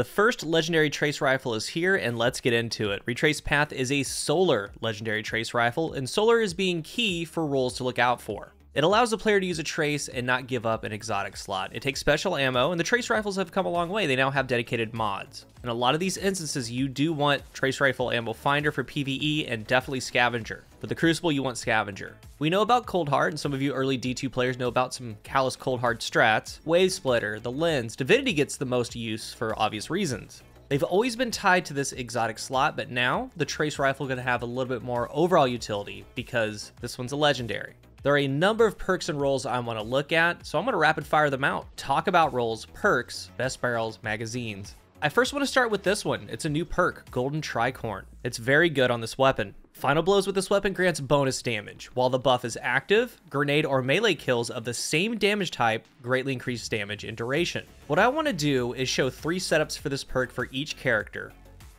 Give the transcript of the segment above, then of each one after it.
The first legendary trace rifle is here, and let's get into it. Retraced Path is a solar legendary trace rifle, and solar is being key for roles to look out for. It allows the player to use a trace and not give up an exotic slot. It takes special ammo, and the trace rifles have come a long way. They now have dedicated mods. In a lot of these instances, you do want trace rifle ammo finder for PvE and definitely scavenger. For the Crucible, you want scavenger. We know about Cold Hard, and some of you early D2 players know about some Callous Cold Hard strats. Wave Splitter, the lens, Divinity gets the most use for obvious reasons. They've always been tied to this exotic slot, but now the trace rifle is going to have a little bit more overall utility because this one's a legendary. There are a number of perks and roles I want to look at, so I'm going to rapid fire them out. Talk about roles, perks, best barrels, magazines. I first want to start with this one. It's a new perk, Golden Tricorn. It's very good on this weapon. Final blows with this weapon grants bonus damage. While the buff is active, grenade or melee kills of the same damage type greatly increase damage and duration. What I want to do is show 3 setups for this perk for each character.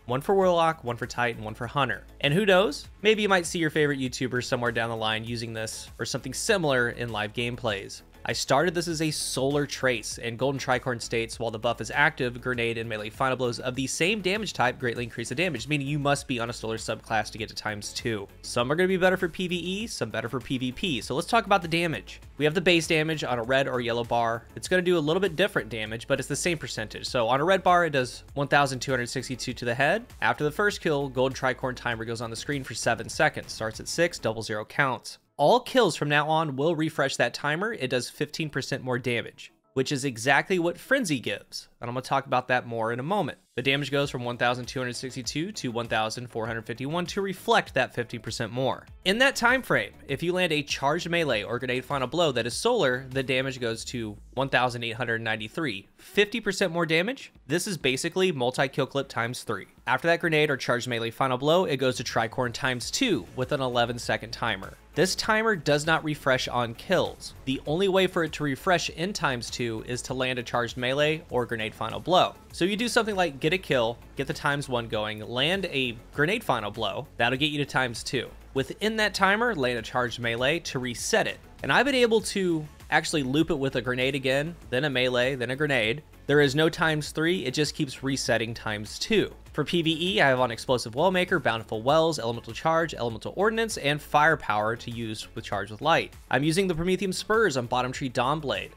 One for Warlock, one for Titan, one for Hunter. And who knows, maybe you might see your favorite YouTuber somewhere down the line using this or something similar in live gameplays. I started this as a solar trace, and Golden Tricorn states while the buff is active, grenade and melee final blows of the same damage type greatly increase the damage, meaning you must be on a solar subclass to get to ×2. Some are going to be better for PvE, some better for PvP. So let's talk about the damage. We have the base damage on a red or yellow bar. It's going to do a little bit different damage, but it's the same percentage. So on a red bar, it does 1,262 to the head. After the first kill, Golden Tricorn timer goes on the screen for 7 seconds. Starts at 6, 00 counts. All kills from now on will refresh that timer. It does 15% more damage, which is exactly what Frenzy gives. And I'm going to talk about that more in a moment. The damage goes from 1,262 to 1,451 to reflect that 50% more. In that time frame, if you land a charged melee or grenade final blow that is solar, the damage goes to 1,893. 50% more damage? This is basically multi-kill clip ×3. After that grenade or charged melee final blow, it goes to Tricorn ×2 with an 11-second timer. This timer does not refresh on kills. The only way for it to refresh in ×2 is to land a charged melee or grenade final blow. So you do something like get a kill, get the ×1 going, land a grenade final blow, that'll get you to ×2. Within that timer, land a charged melee to reset it. And I've been able to actually loop it with a grenade again, then a melee, then a grenade. There is no ×3, it just keeps resetting ×2. For PvE, I have on Explosive Wellmaker, Bountiful Wells, Elemental Charge, Elemental Ordnance, and Firepower to use with Charge with Light. I'm using the Prometheum Spurs on Bottom Tree Dawnblade,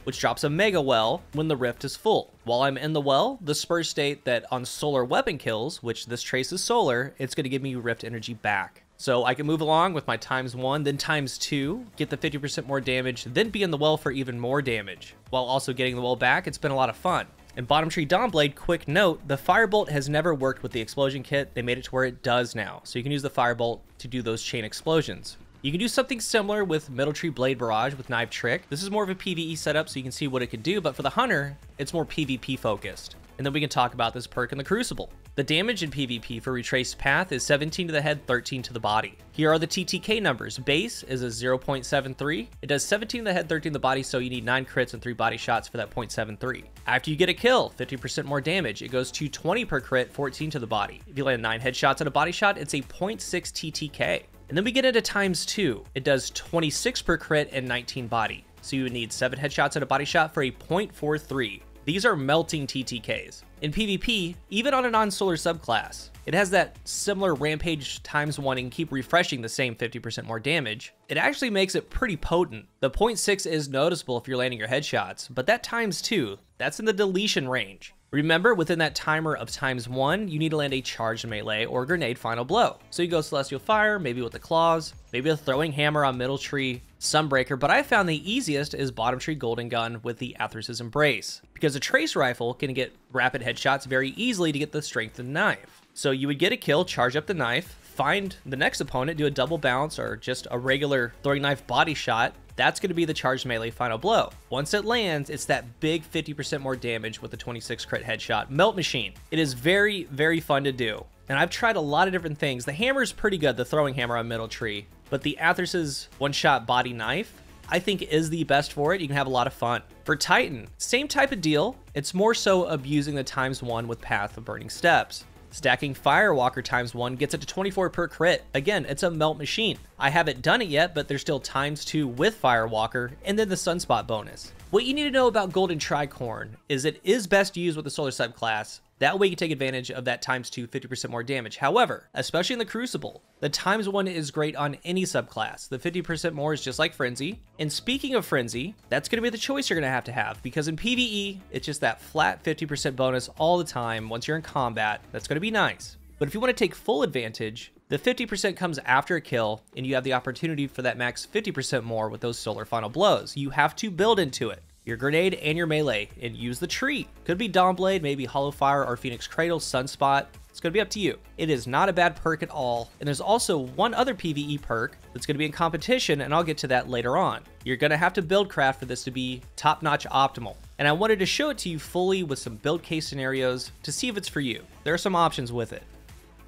which drops a Mega Well when the Rift is full. While I'm in the well, the Spurs state that on solar weapon kills, which this trace is solar, it's going to give me Rift energy back. So I can move along with my ×1, then ×2, get the 50% more damage, then be in the well for even more damage. While also getting the well back, it's been a lot of fun. In Bottom Tree Dawnblade, quick note, the Firebolt has never worked with the explosion kit. They made it to where it does now. So you can use the Firebolt to do those chain explosions. You can do something similar with Middle Tree Blade Barrage with Knife Trick. This is more of a PvE setup so you can see what it can do, but for the Hunter, it's more PvP focused. And then we can talk about this perk in the Crucible. The damage in PvP for Retraced Path is 17 to the head, 13 to the body. Here are the TTK numbers. Base is a 0.73. It does 17 to the head, 13 to the body, so you need 9 crits and 3 body shots for that 0.73. After you get a kill, 50% more damage. It goes to 20 per crit, 14 to the body. If you land 9 headshots and a body shot, it's a 0.6 TTK. And then we get into ×2. It does 26 per crit and 19 body. So you would need 7 headshots and a body shot for a 0.43. These are melting TTKs. In PvP, even on a non-solar subclass, it has that similar Rampage ×1 and keep refreshing the same 50% more damage. It actually makes it pretty potent. The 0.6 is noticeable if you're landing your headshots, but that ×2, that's in the deletion range. Remember, within that timer of ×1, you need to land a charged melee or grenade final blow. So you go Celestial Fire, maybe with the claws, maybe a throwing hammer on Middle Tree, Sunbreaker, but I found the easiest is Bottom Tree Golden Gun with the Athers's Embrace, because a trace rifle can get rapid headshots very easily to get the strengthened knife. So you would get a kill, charge up the knife, find the next opponent, do a double bounce or just a regular throwing knife body shot. That's going to be the charged melee final blow. Once it lands, it's that big 50% more damage with the 26 crit headshot melt machine. It is very, very fun to do. And I've tried a lot of different things. The hammer is pretty good, the throwing hammer on Middle Tree, but the Athers's one-shot body knife, I think is the best for it. You can have a lot of fun. For Titan, same type of deal. It's more so abusing the ×1 with Path of Burning Steps. Stacking Firewalker ×1 gets it to 24 per crit. Again, it's a melt machine. I haven't done it yet, but there's still ×2 with Firewalker, and then the Sunspot bonus. What you need to know about Golden Tricorn is it is best used with the Solar subclass. That way you can take advantage of that ×2 50% more damage. However, especially in the Crucible, the ×1 is great on any subclass. The 50% more is just like Frenzy. And speaking of Frenzy, that's going to be the choice you're going to have because in PvE, it's just that flat 50% bonus all the time once you're in combat. That's going to be nice. But if you want to take full advantage, the 50% comes after a kill, and you have the opportunity for that max 50% more with those Solar Final Blows. You have to build into it. Your grenade and your melee, and use the tree. Could be Dawnblade, maybe Hollow Fire or Phoenix Cradle, Sunspot. It's going to be up to you. It is not a bad perk at all, and there's also one other PvE perk that's going to be in competition, and I'll get to that later on. You're going to have to build craft for this to be top-notch optimal, and I wanted to show it to you fully with some build case scenarios to see if it's for you. There are some options with it.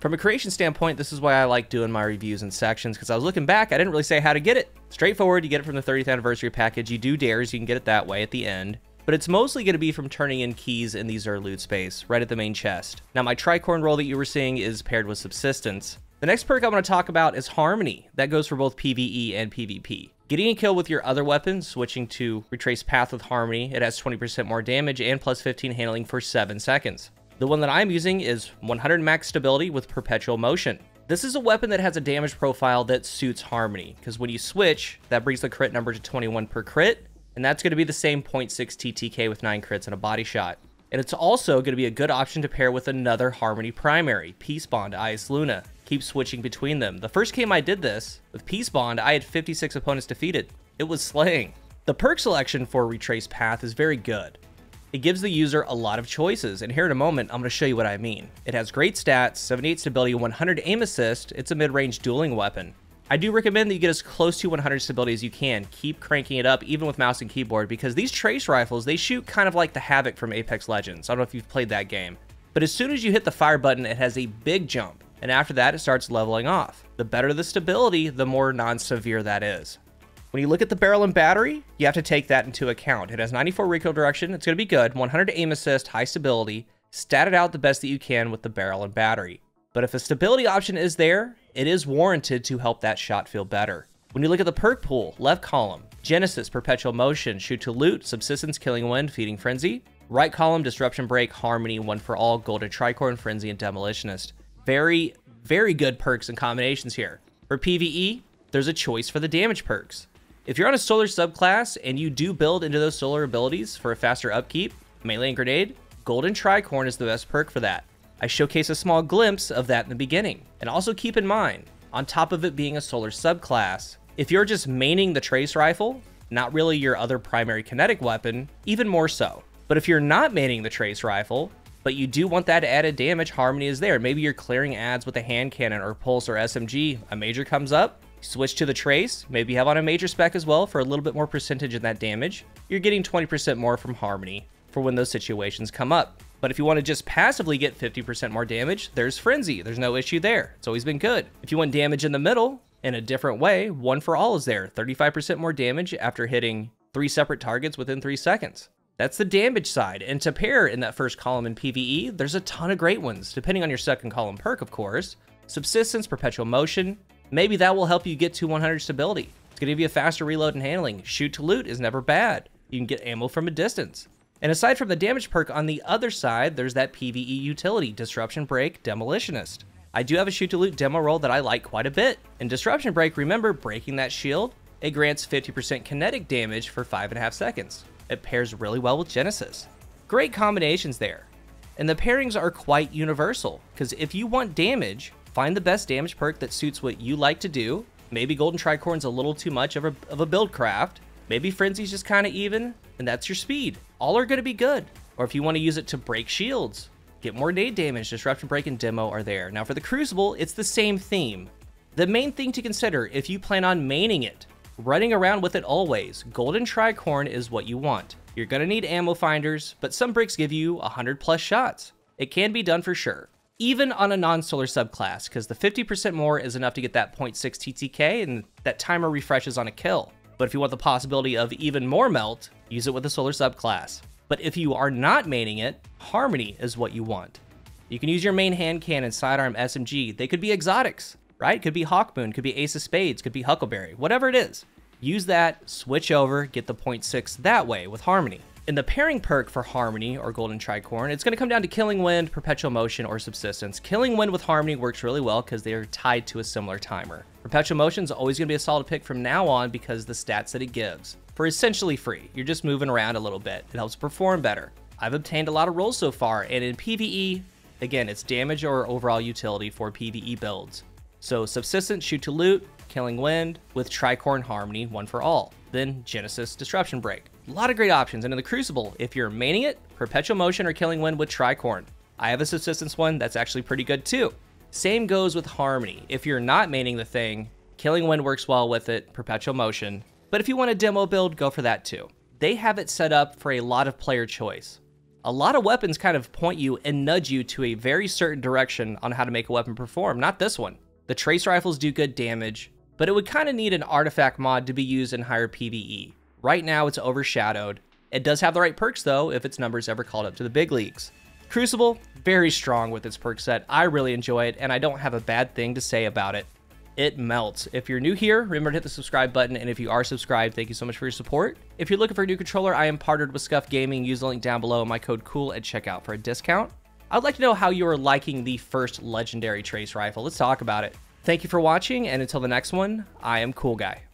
From a creation standpoint, this is why I like doing my reviews in sections, because I was looking back, I didn't really say how to get it. Straightforward, you get it from the 30th anniversary package, you do dares, you can get it that way at the end. But it's mostly going to be from turning in keys in the Xur loot space, right at the main chest. Now my Tricorn roll that you were seeing is paired with Subsistence. The next perk I want to talk about is Harmony. That goes for both PvE and PvP. Getting a kill with your other weapons, switching to Retraced Path with Harmony, it has 20% more damage and plus 15 handling for 7 seconds. The one that I'm using is 100 max stability with perpetual motion. This is a weapon that has a damage profile that suits Harmony, because when you switch, that brings the crit number to 21 per crit, and that's going to be the same 0.6 TTK with 9 crits and a body shot. And it's also going to be a good option to pair with another Harmony primary, Peace Bond, Ice Luna. Keep switching between them. The first game I did this, with Peace Bond, I had 56 opponents defeated. It was slaying. The perk selection for Retraced Path is very good. It gives the user a lot of choices, and here in a moment, I'm going to show you what I mean. It has great stats, 78 stability, 100 aim assist, it's a mid-range dueling weapon. I do recommend that you get as close to 100 stability as you can. Keep cranking it up, even with mouse and keyboard, because these trace rifles, they shoot kind of like the Havoc from Apex Legends. I don't know if you've played that game. But as soon as you hit the fire button, it has a big jump, and after that, it starts leveling off. The better the stability, the more non-severe that is. When you look at the barrel and battery, you have to take that into account. It has 94 recoil direction, it's going to be good, 100 aim assist, high stability, stat it out the best that you can with the barrel and battery. But if a stability option is there, it is warranted to help that shot feel better. When you look at the perk pool, left column, Genesis, Perpetual Motion, Shoot to Loot, Subsistence, Killing Wind, Feeding Frenzy. Right column, Disruption Break, Harmony, One for All, Golden Tricorn, Frenzy, and Demolitionist. Very, very good perks and combinations here. For PvE, there's a choice for the damage perks. If you're on a Solar subclass and you do build into those Solar abilities for a faster upkeep, Melee and Grenade, Golden Tricorn is the best perk for that. I showcase a small glimpse of that in the beginning. And also keep in mind, on top of it being a Solar subclass, if you're just maining the Trace Rifle, not really your other primary kinetic weapon, even more so. But if you're not maining the Trace Rifle, but you do want that added damage, Harmony is there. Maybe you're clearing ads with a hand cannon or pulse or SMG, a major comes up, switch to the Trace, maybe you have on a major spec as well for a little bit more percentage of that damage. You're getting 20% more from Harmony for when those situations come up. But if you want to just passively get 50% more damage, there's Frenzy. There's no issue there. It's always been good. If you want damage in the middle, in a different way, One for All is there. 35% more damage after hitting 3 separate targets within 3 seconds. That's the damage side. And to pair in that first column in PvE, there's a ton of great ones, depending on your second column perk, of course. Subsistence, Perpetual Motion. Maybe that will help you get to 100 stability. It's going to give you a faster reload and handling. Shoot to Loot is never bad. You can get ammo from a distance. And aside from the damage perk, on the other side, there's that PvE utility, Disruption Break, Demolitionist. I do have a Shoot to Loot demo roll that I like quite a bit. In Disruption Break, remember, breaking that shield, it grants 50% kinetic damage for 5.5 seconds. It pairs really well with Genesis. Great combinations there. And the pairings are quite universal, because if you want damage, find the best damage perk that suits what you like to do. Maybe Golden Tricorn's a little too much of a build craft. Maybe Frenzy's just kind of even, and that's your speed. All are going to be good. Or if you want to use it to break shields, get more nade damage, Disruption Break and Demo are there. Now for the Crucible, it's the same theme. The main thing to consider if you plan on maining it, running around with it always, Golden Tricorn is what you want. You're going to need ammo finders, but some bricks give you 100+ shots. It can be done for sure. Even on a non-Solar subclass, because the 50% more is enough to get that 0.6 TTK, and that timer refreshes on a kill. But if you want the possibility of even more melt, use it with the Solar subclass. But if you are not maining it, Harmony is what you want. You can use your main hand cannon, sidearm, SMG. They could be exotics, right? Could be Hawkmoon, could be Ace of Spades, could be Huckleberry, whatever it is. Use that, switch over, get the 0.6 that way with Harmony. In the pairing perk for Harmony or Golden Tricorn, it's going to come down to Killing Wind, Perpetual Motion, or Subsistence. Killing Wind with Harmony works really well because they are tied to a similar timer. Perpetual Motion is always going to be a solid pick from now on because of the stats that it gives. For essentially free, you're just moving around a little bit. It helps perform better. I've obtained a lot of rolls so far, and in PvE, again, it's damage or overall utility for PvE builds. So Subsistence, Shoot to Loot, Killing Wind, with Tricorn Harmony, one for all. Then Genesis, Disruption Break. A lot of great options, and in the Crucible, if you're maining it, Perpetual Motion or Killing Wind with Tricorn. I have a Subsistence one that's actually pretty good too. Same goes with Harmony. If you're not maining the thing, Killing Wind works well with it, Perpetual Motion. But if you want a demo build, go for that too. They have it set up for a lot of player choice. A lot of weapons kind of point you and nudge you to a very certain direction on how to make a weapon perform, not this one. The trace rifles do good damage, but it would kind of need an artifact mod to be used in higher PvE. Right now it's overshadowed. It does have the right perks though if its numbers ever called up to the big leagues. Crucible, very strong with its perk set. I really enjoy it and I don't have a bad thing to say about it. It melts. If you're new here, remember to hit the subscribe button, and if you are subscribed, thank you so much for your support. If you're looking for a new controller, I am partnered with Scuff Gaming. Use the link down below and my code COOL at checkout for a discount. I'd like to know how you are liking the first legendary trace rifle. Let's talk about it. Thank you for watching, and until the next one, I am CoolGuy.